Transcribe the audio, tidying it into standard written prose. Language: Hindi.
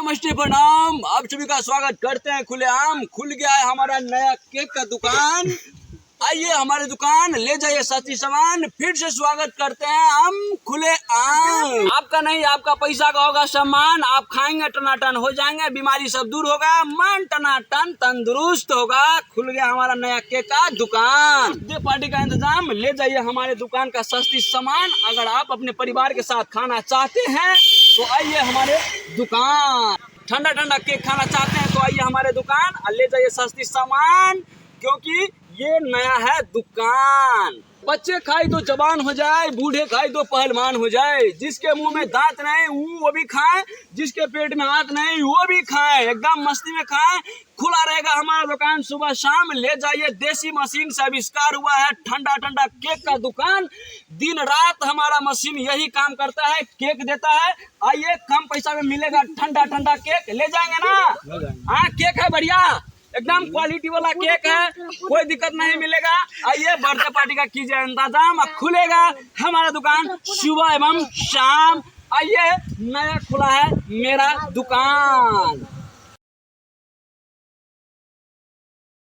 नमस्ते प्रणाम। आप सभी का स्वागत करते हैं खुलेआम। खुल गया है हमारा नया केक का दुकान। आइए हमारे दुकान, ले जाइए सस्ती सामान। फिर से स्वागत करते हैं हम खुलेआम। आपका नहीं, आपका पैसा का होगा सम्मान। आप खाएंगे टनाटन हो जाएंगे, बीमारी सब दूर होगा, मन टनाटन तंदुरुस्त होगा। खुल गया हमारा नया केक का दुकान। बर्थडे पार्टी का इंतजाम, ले जाइए हमारे दुकान का सस्ती सामान। अगर आप अपने परिवार के साथ खाना चाहते हैं तो आइए हमारे दुकान। ठंडा ठंडा केक खाना चाहते हैं तो आइए हमारे दुकान और ले जाइए सस्ती सामान, क्योंकि ये नया है दुकान। बच्चे खाए तो जवान हो जाए, बूढ़े खाए तो पहलवान हो जाए। जिसके मुंह में दांत नहीं वो भी खाए, जिसके पेट में हाथ नहीं वो भी खाए, एकदम मस्ती में खाए। खुला रहेगा हमारा दुकान सुबह शाम। ले जाइए, देसी मशीन से आविष्कार हुआ है ठंडा ठंडा केक का दुकान। दिन रात हमारा मशीन यही काम करता है, केक देता है। आइए, कम पैसा में मिलेगा ठंडा ठंडा केक। ले जाएंगे ना? हाँ, केक है बढ़िया, एकदम क्वालिटी वाला केक है, कोई दिक्कत नहीं मिलेगा। आइए, बर्थडे पार्टी का कीजिए इंतजाम। खुलेगा हमारा दुकान सुबह एवं शाम। आइए, नया खुला है मेरा दुकान।